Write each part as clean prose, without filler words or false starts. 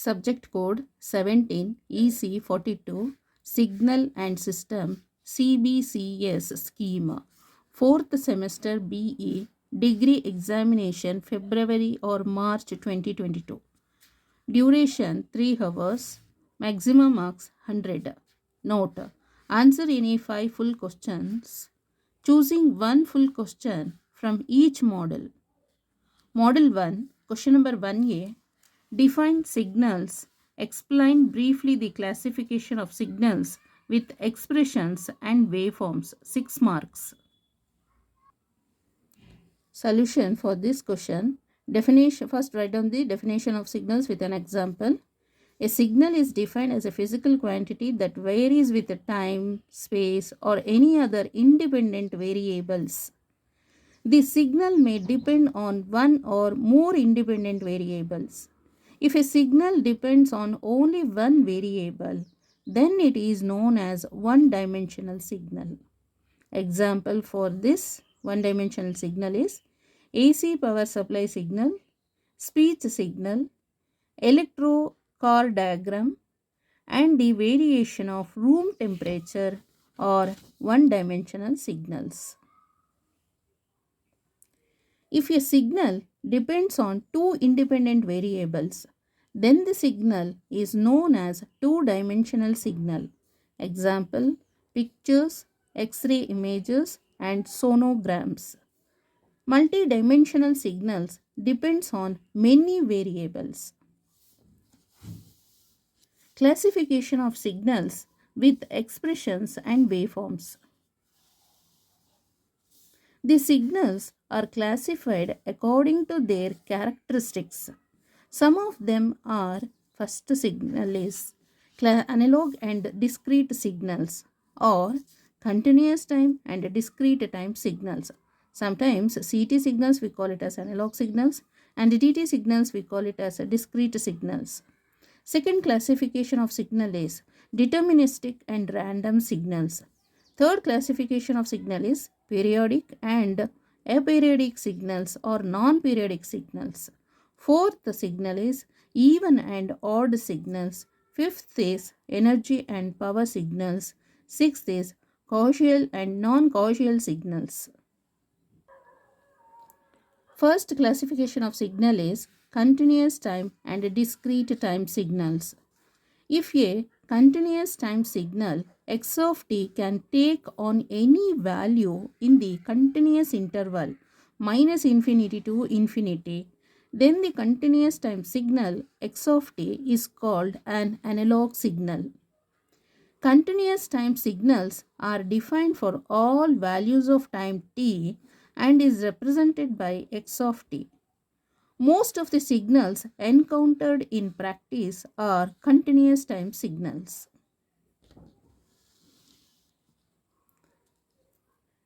Subject code 17EC42 Signal and System CBCS Scheme. 4th semester BE Degree Examination February or March 2022. Duration 3 hours. Maximum marks 100. Note: answer any 5 full questions, choosing one full question from each model. Model 1, question number 1A. Define signals. Explain briefly the classification of signals with expressions and waveforms. 6 marks. Solution for this question. Definition. First write down the definition of signals with an example. A signal is defined as a physical quantity that varies with the time, space, or any other independent variables. The signal may depend on one or more independent variables. If a signal depends on only one variable, then it is known as one-dimensional signal. Example for this one-dimensional signal is AC power supply signal, speech signal, electro car diagram, and the variation of room temperature are one-dimensional signals. If a signal depends on two independent variables, then the signal is known as two-dimensional signal. Example, pictures, X-ray images, and sonograms. Multi-dimensional signals depends on many variables. Classification of signals with expressions and waveforms. The signals are classified according to their characteristics. Some of them are: first signal is analog and discrete signals, or continuous time and discrete time signals. Sometimes CT signals we call it as analog signals, and DT signals we call it as discrete signals. Second classification of signal is deterministic and random signals. Third classification of signal is periodic and aperiodic signals or non-periodic signals. Fourth signal is even and odd signals. Fifth is energy and power signals. Sixth is causal and non-causal signals. First classification of signal is continuous time and discrete time signals. If a continuous time signal x of t can take on any value in the continuous interval minus infinity to infinity, then the continuous time signal x of t is called an analog signal. Continuous time signals are defined for all values of time t and is represented by x of t. Most of the signals encountered in practice are continuous time signals.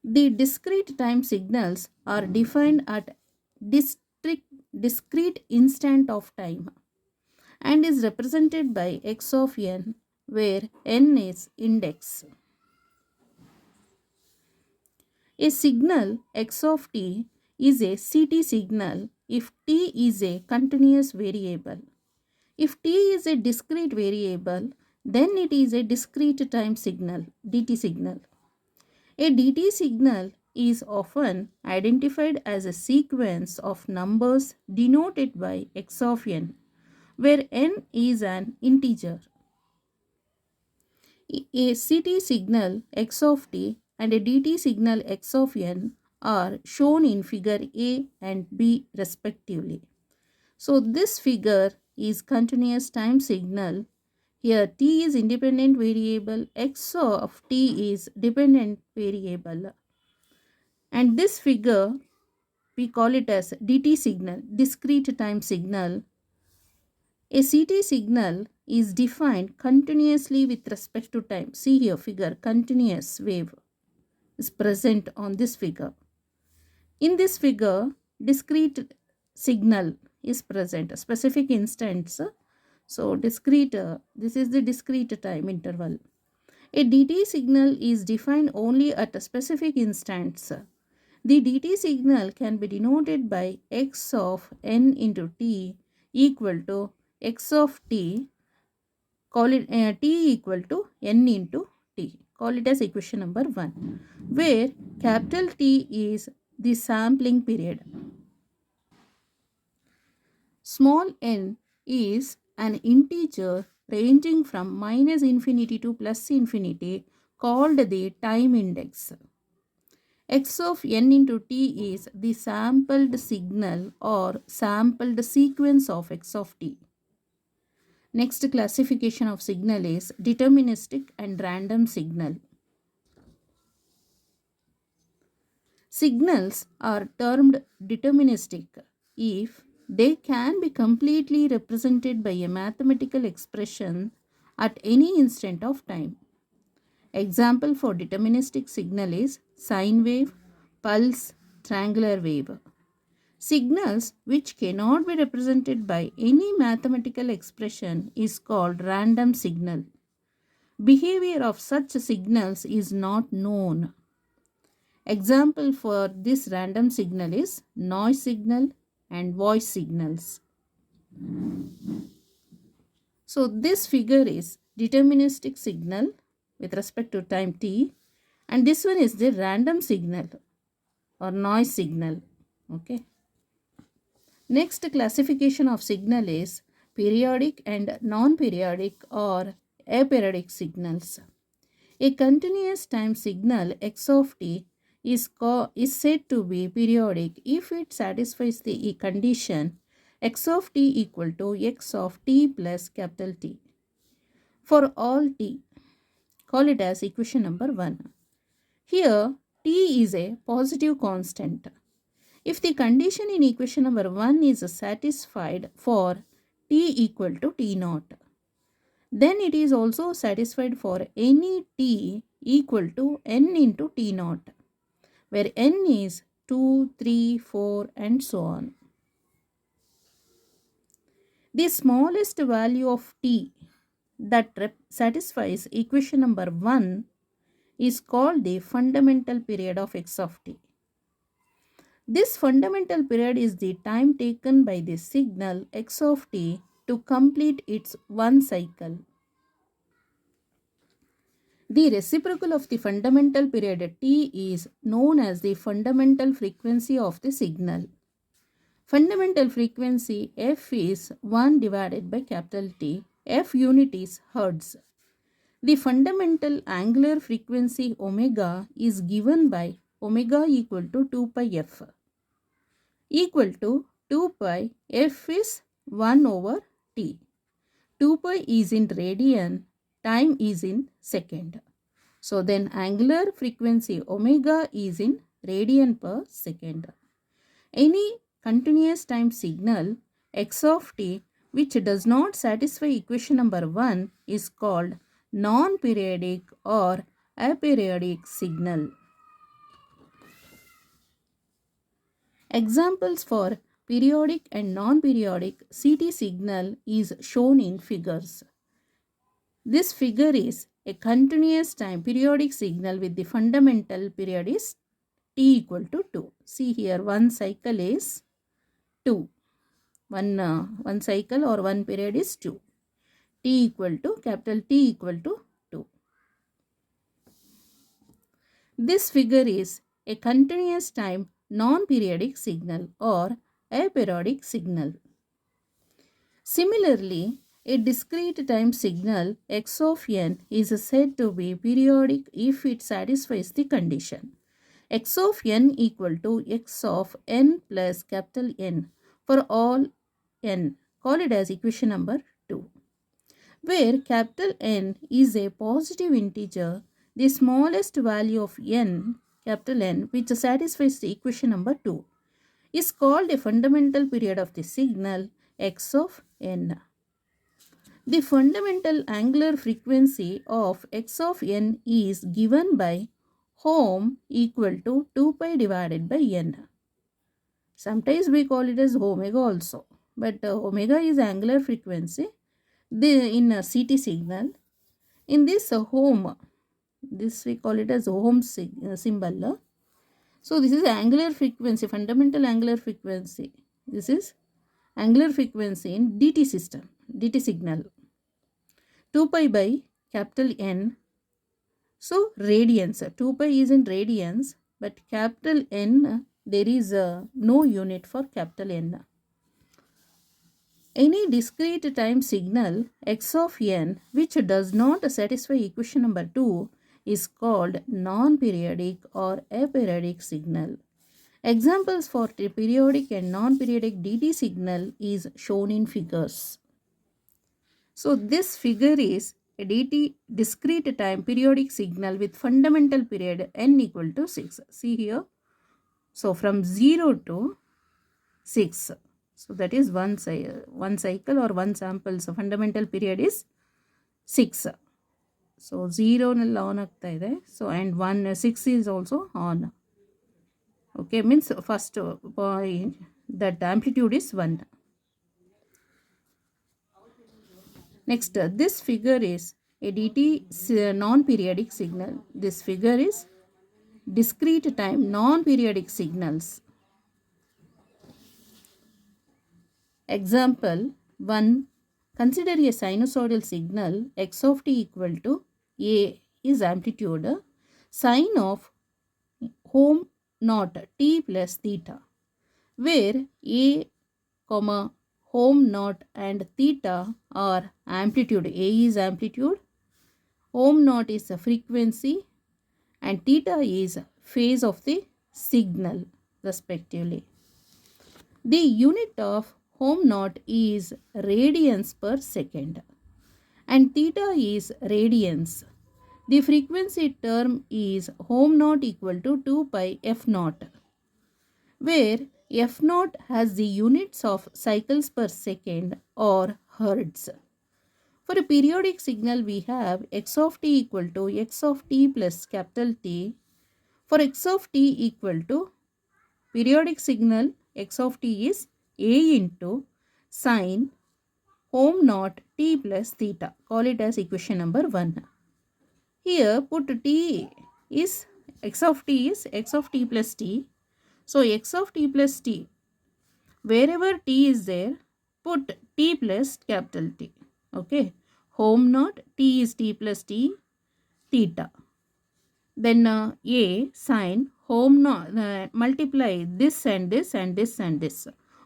The discrete time signals are defined at discrete instant of time and is represented by x of n, where n is index. A signal x of t is a CT signal if t is a continuous variable. If t is a discrete variable, then it is a discrete time signal, DT signal. A DT signal is often identified as a sequence of numbers denoted by x of n, where n is an integer. A CT signal x of t and a DT signal x of n are shown in figure A and B respectively. So this figure is continuous time signal. Here t is independent variable, x of t is dependent variable. And this figure we call it as DT signal, discrete time signal. A CT signal is defined continuously with respect to time. See here figure, continuous wave is present on this figure. In this figure, discrete signal is present, specific instance. So discrete, this is the discrete time interval. A DT signal is defined only at a specific instance. The DT signal can be denoted by x of n into t equal to x of t, call it t equal to n into t. Call it as equation number 1, where capital T is the sampling period. Small n is an integer ranging from minus infinity to plus infinity called the time index. X of n into t is the sampled signal or sampled sequence of x of t. Next classification of signal is deterministic and random signal. Signals are termed deterministic if they can be completely represented by a mathematical expression at any instant of time. Example for deterministic signal is sine wave, pulse, triangular wave. Signals which cannot be represented by any mathematical expression is called random signal. Behavior of such signals is not known. Example for this random signal is noise signal and voice signals. So this figure is deterministic signal with respect to time t, and this one is the random signal or noise signal. Okay. Next classification of signal is periodic and non-periodic or aperiodic signals. A continuous time signal x of t is said to be periodic if it satisfies the condition x of t equal to x of t plus capital T. For all t, call it as equation number 1. Here, t is a positive constant. If the condition in equation number 1 is satisfied for t equal to t naught, then it is also satisfied for any t equal to n into t naught, where n is 2, 3, 4 and so on. The smallest value of t that satisfies equation number 1 is called the fundamental period of x of t. This fundamental period is the time taken by the signal x of t to complete its one cycle. The reciprocal of the fundamental period t is known as the fundamental frequency of the signal. Fundamental frequency f is 1 divided by capital T. F unit is hertz. The fundamental angular frequency omega is given by omega equal to 2 pi f. Equal to 2 pi f is 1 over t. 2 pi is in radian, time is in second. So then angular frequency omega is in radian per second. Any continuous time signal x of t which does not satisfy equation number 1 is called non-periodic or aperiodic signal. Examples for periodic and non-periodic CT signal is shown in figures. This figure is a continuous time periodic signal with the fundamental period is t equal to 2. See here, one cycle is 2. One cycle or one period is 2. T equal to capital T equal to 2. This figure is a continuous time non-periodic signal or aperiodic signal. Similarly, a discrete time signal x of n is said to be periodic if it satisfies the condition x of n equal to x of n plus capital N for all n. Call it as equation number 2. Where capital N is a positive integer, the smallest value of n, capital N, which satisfies the equation number 2, is called a fundamental period of the signal x of n. The fundamental angular frequency of x of n is given by ohm equal to 2 pi divided by n. Sometimes we call it as omega also, but omega is angular frequency in a CT signal. In this ohm, this we call it as ohm symbol. So this is angular frequency, fundamental angular frequency. This is angular frequency in DT system, DT signal. 2 pi by capital N. So radians, 2 pi is in radians, but capital N, there is no unit for capital N. Any discrete time signal x of n which does not satisfy equation number 2 is called non-periodic or aperiodic signal. Examples for periodic and non-periodic DT signal is shown in figures. So this figure is a DT discrete time periodic signal with fundamental period n equal to 6. See here. So from 0 to 6. So that is one cycle or one sample. So fundamental period is 6. So 0 on ಆಗ್ತಾ ಇದೆ. So and 1 6 is also on. Okay, means first point that amplitude is 1. Next, this figure is a DT non-periodic signal. This figure is discrete time non-periodic signals. Example 1. Consider a sinusoidal signal x of t equal to a is amplitude sine of home naught t plus theta, where a, home naught and theta are amplitude. A is amplitude, home naught is a frequency, and theta is phase of the signal respectively. The unit of home naught is radians per second and theta is radians. The frequency term is home naught equal to 2 pi f naught, where f naught has the units of cycles per second or hertz. For a periodic signal, we have x of t equal to x of t plus capital T. For x of t equal to periodic signal, x of t is a into sine home naught t plus theta. Call it as equation number 1. Here put t is x of t is x of t plus t. So x of t plus t, wherever t is there, put t plus capital T. Okay, home naught t is t plus t theta. Then a sine home naught multiply this and this and this and this.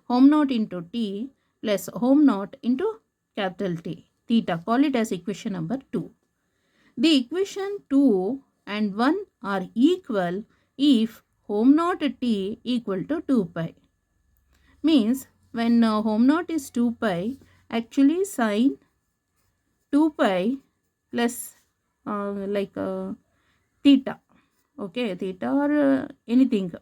Home naught into t plus home naught into capital T theta. Call it as equation number 2. The equation 2 and 1 are equal if home naught t equal to 2 pi. Means when home naught is 2 pi, actually sine 2 pi plus theta. Okay, theta or anything.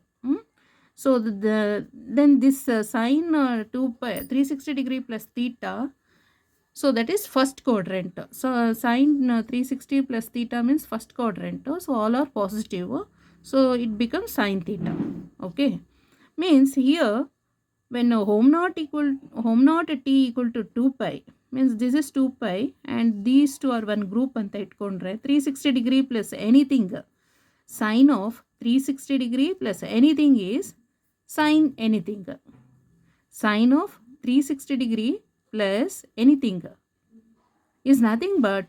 So then this sine 2 pi 360 degree plus theta, so that is first quadrant. So sine 360 plus theta means first quadrant. So all are positive, so it becomes sine theta. Okay, means here when home naught t equal to 2 pi, means this is 2 pi and these two are one group anta itkondre 360 degree plus anything. Sine of 360 degree plus anything is sine anything. Sine of 360 degree plus anything is nothing but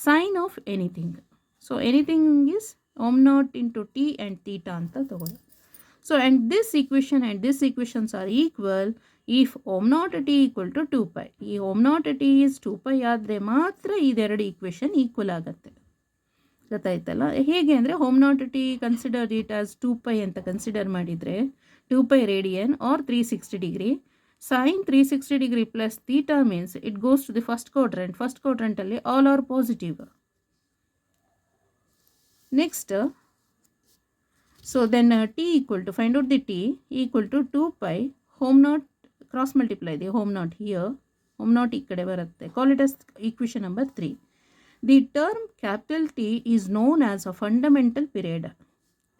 sine of anything. So anything is home naught into t and theta anta tagolli. So and this equation and this equations are equal if home naught t equal to 2 pi. ಈ home naught t is 2 pi ಆದರೆ ಮಾತ್ರ ಇದೆರಡು equation equal ಆಗುತ್ತೆ. ಗೊತ್ತಾಯ್ತಲ್ಲ? ಹೇಗೆ ಅಂದರೆ home naught T consider it as 2 pi ಅಂತ consider ಮಾಡಿದರೆ 2 pi radian or 360 degree. Sine 360 degree plus theta means it goes to the first quadrant. First ಕ್ವಾಡ್ರೆಂಟಲ್ಲಿ all are positive. Next so then T equal to find out the T equal to 2 pi home naught cross multiply the home naught here. Home naught ಈ ಕಡೆ ಬರುತ್ತೆ. Call it as equation number 3. The term capital T is known as a fundamental period.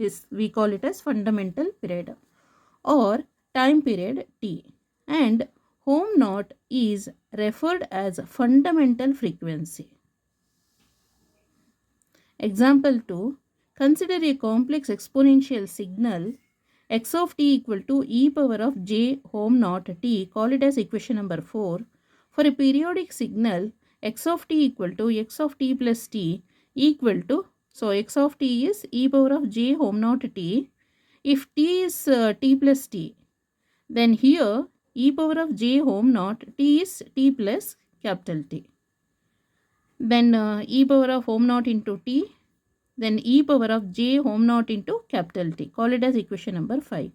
This we call it as fundamental period or time period T, and home naught is referred as fundamental frequency. Example 2. Consider a complex exponential signal x of t equal to e power of j home naught t, call it as equation number 4. For a periodic signal, x of t equal to x of t plus t equal to, so x of t is e power of j home naught t. If t is t plus t, then here e power of j home naught t is t plus capital T. Then e power of home naught into t, then e power of j home naught into capital T. Call it as equation number 5.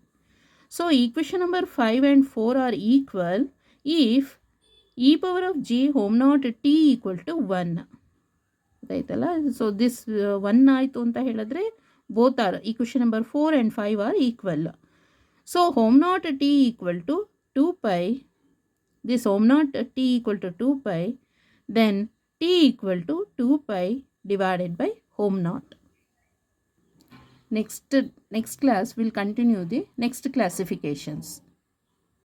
So equation number 5 and 4 are equal if e power of j home naught t equal to 1. ಆಯ್ತಲ್ಲ. So this 1 ಆಯಿತು ಅಂತ ಹೇಳಿದ್ರೆ both are equation number 4 and 5 are equal. So home naught T equal to 2 pi, this home naught t equal to 2 pi, then t equal to 2 pi divided by home naught. Next class will continue the next classifications.